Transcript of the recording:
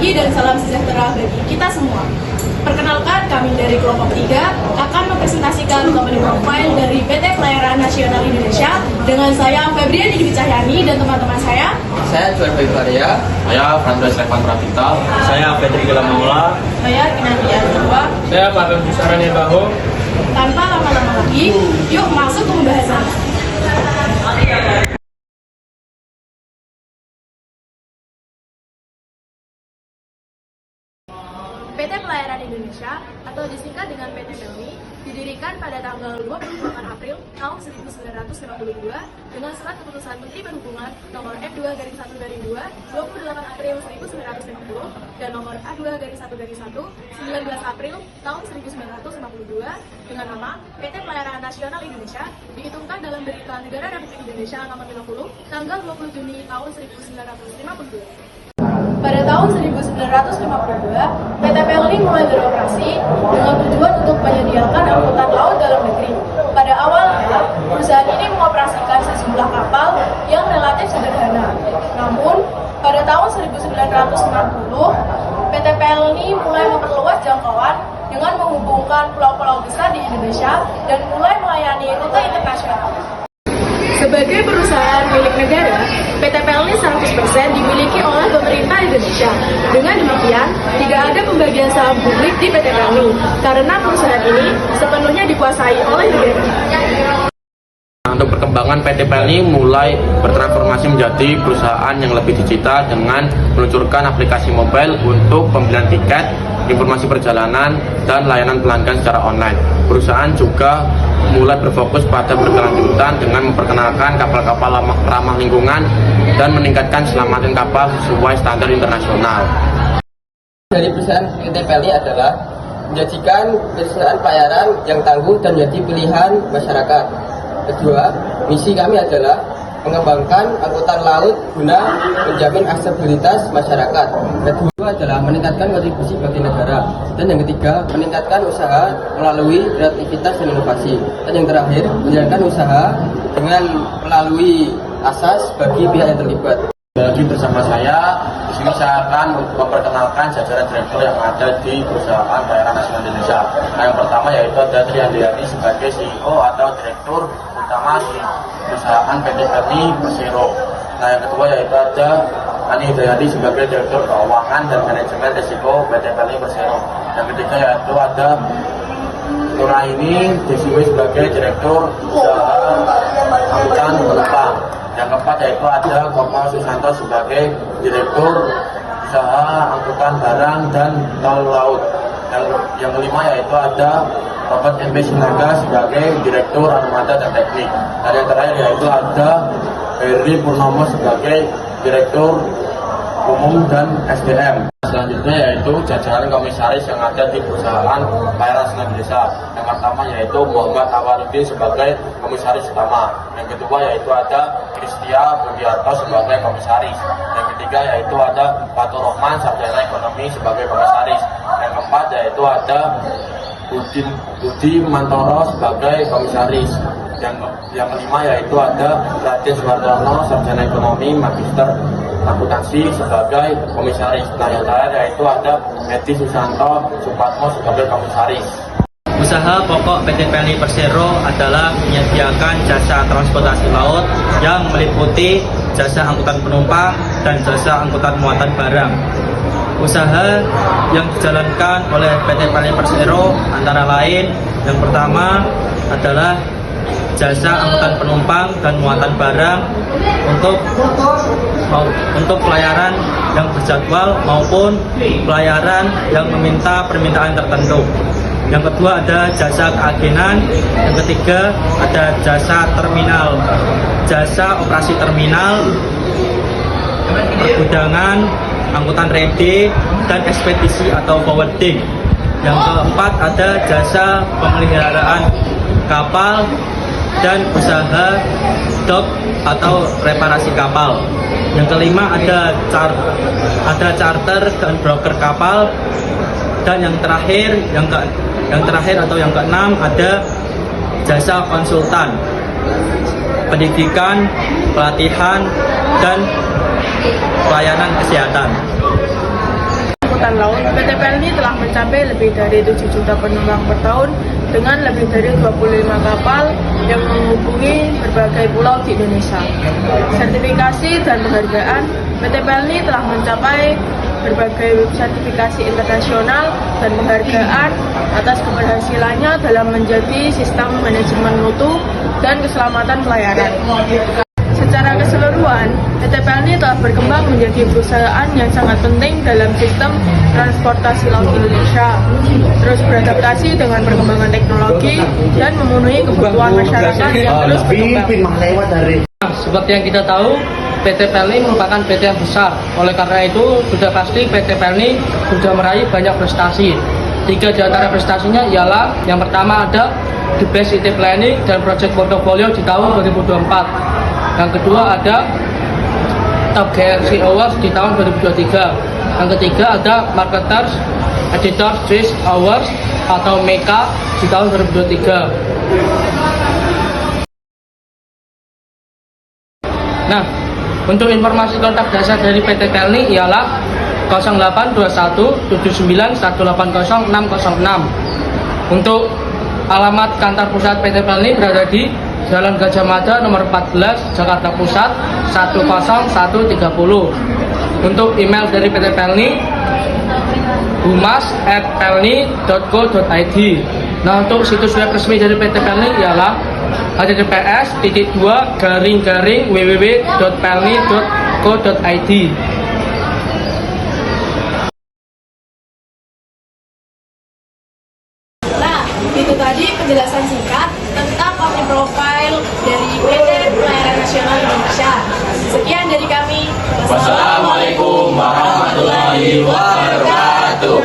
pagi dan salam sejahtera bagi kita semua. Perkenalkan, kami dari kelompok 3 akan mempresentasikan company profile dari PT Pelayaran Nasional Indonesia dengan saya Febriani Dwi Cahyani dan teman-teman saya. Saya Juan Bayu Faria. Saya Francis Levan Pratita. Saya Fedri Gilang Maula. Saya Kinanti Azwa. Saya Pak Busarani Baho. Tanpa lama-lama lagi, yuk masuk ke pembahasan. PT Pelayaran Indonesia atau disingkat dengan PT PELNI didirikan pada tanggal 28 April tahun 1952 dengan surat keputusan Menteri Perhubungan nomor F2/1/2 28 April 1950 dan nomor A2/1/1 19 April tahun 1952 dengan nama PT Pelayaran Nasional Indonesia dihitungkan dalam Berita Negara Republik Indonesia nomor 50 tanggal 20 Juni tahun 1952. Pada tahun 1952, PT PELNI mulai beroperasi dengan tujuan untuk menyediakan angkutan laut dalam negeri. Pada awalnya, perusahaan ini mengoperasikan sejumlah kapal yang relatif sederhana. Namun, pada tahun 1960, PT PELNI mulai memperluas jangkauan dengan menghubungkan pulau-pulau besar di Indonesia dan mulai melayani rute internasional. Sebagai perusahaan milik negara, PT PELNI 100% dimiliki oleh pemerintah Indonesia. Dengan demikian, tidak ada pembagian saham publik di PT PELNI karena perusahaan ini sepenuhnya dikuasai oleh negara. Untuk perkembangan PT PELNI mulai bertransformasi menjadi perusahaan yang lebih digital dengan meluncurkan aplikasi mobile untuk pembelian tiket, informasi perjalanan, dan layanan pelanggan secara online. Perusahaan juga mulai berfokus pada berkelanjutan dengan memperkenalkan kapal-kapal ramah lingkungan dan meningkatkan keselamatan kapal sesuai standar internasional. Dari perusahaan PT PELNI adalah menjadikan perusahaan pelayaran yang tangguh dan menjadi pilihan masyarakat. Kedua, misi kami adalah mengembangkan angkutan laut guna menjamin aksesibilitas masyarakat. Kedua adalah meningkatkan kontribusi bagi negara. Dan yang ketiga, meningkatkan usaha melalui kreativitas dan inovasi. Dan yang terakhir, menjalankan usaha dengan melalui asas bagi pihak yang terlibat. Lagi bersama saya, di sini saya akan memperkenalkan jajaran direktur yang ada di perusahaan Pelayaran Nasional Indonesia. Nah, yang pertama yaitu ada Tri Andriani sebagai CEO atau direktur utama di perusahaan PT PELNI Persero. Nah, yang kedua yaitu ada Ani Hidayati sebagai direktur keuangan dan manajemen risiko PT PELNI Persero. Yang ketiga yaitu ada Nuraini Desiwi sebagai direktur usaha angkutan penumpang. Yang keempat yaitu ada Gopal Susanto sebagai direktur usaha angkutan barang dan tol laut. Yang kelima yaitu ada Robert MP Sinaga sebagai direktur armada dan teknik. Dan yang terakhir yaitu ada Heri Purnomo sebagai direktur umum dan SDM. Selanjutnya yaitu jajaran komisaris yang ada di perusahaan Pelayaran Nasional Indonesia. Yang pertama yaitu Muhammad Awaludin sebagai komisaris utama. Yang kedua yaitu ada Kristia Budiarto sebagai komisaris. Yang ketiga yaitu ada Fatur Rahman sarjana ekonomi sebagai komisaris. Yang keempat yaitu ada Budi Mantoro sebagai komisaris. Yang kelima yaitu ada Raden Suwartono sarjana ekonomi magister akuntansi sebagai komisaris. Nah, yang terakhir yaitu ada Edi Susanto Supatmo sebagai komisaris. Usaha pokok PT PELNI Persero adalah menyediakan jasa transportasi laut yang meliputi jasa angkutan penumpang dan jasa angkutan muatan barang. Usaha yang dijalankan oleh PT PELNI Persero antara lain yang pertama adalah jasa angkutan penumpang dan muatan barang untuk pelayaran yang berjadwal maupun pelayaran yang meminta permintaan tertentu. Yang kedua ada jasa keagenan, yang ketiga ada jasa terminal, jasa operasi terminal, pergudangan, angkutan rede, dan ekspedisi atau forwarding. Yang keempat ada jasa pemeliharaan kapal dan usaha dock atau reparasi kapal. Yang kelima ada charter dan broker kapal. Dan yang terakhir atau yang keenam ada jasa konsultan, pendidikan, pelatihan, dan pelayanan kesehatan. Angkutan Laut, PT PLNI telah mencapai lebih dari 7 juta penumpang per tahun dengan lebih dari 25 kapal yang menghubungi berbagai pulau di Indonesia. Sertifikasi dan penghargaan, PT PLNI telah mencapai berbagai sertifikasi internasional dan penghargaan atas keberhasilannya dalam menjadi sistem manajemen mutu dan keselamatan pelayaran. Secara keseluruhan, PT PLNI telah berkembang menjadi perusahaan yang sangat penting dalam sistem transportasi laut Indonesia, terus beradaptasi dengan perkembangan teknologi dan memenuhi kebutuhan masyarakat yang terus berkembang. Seperti yang kita tahu, PT PLNI merupakan PT yang besar. Oleh karena itu, sudah pasti PT PLNI sudah meraih banyak prestasi. 3 di antara prestasinya ialah yang pertama ada The Best IT Planning dan Project Portfolio di tahun 2024. Yang kedua ada Top GRC Awards di tahun 2023. Yang ketiga ada Marketers Editor Choice Awards atau MECA di tahun 2023. Nah, untuk informasi kontak dasar dari PT PLNI ialah 0821 79 180 606. Untuk alamat kantor pusat PT PLNI berada di Jalan Gajah Mada nomor 14 Jakarta Pusat 10130. Untuk email dari PT PLNI humas@plni.co.id. Nah, untuk situs web resmi dari PT PLNI ialah https://www.plni.co.id. Nah, itu tadi penjelasan singkat tentang company profile dari PT Pelayaran Nasional Indonesia. Sekian dari kami. Wassalamualaikum warahmatullahi wabarakatuh.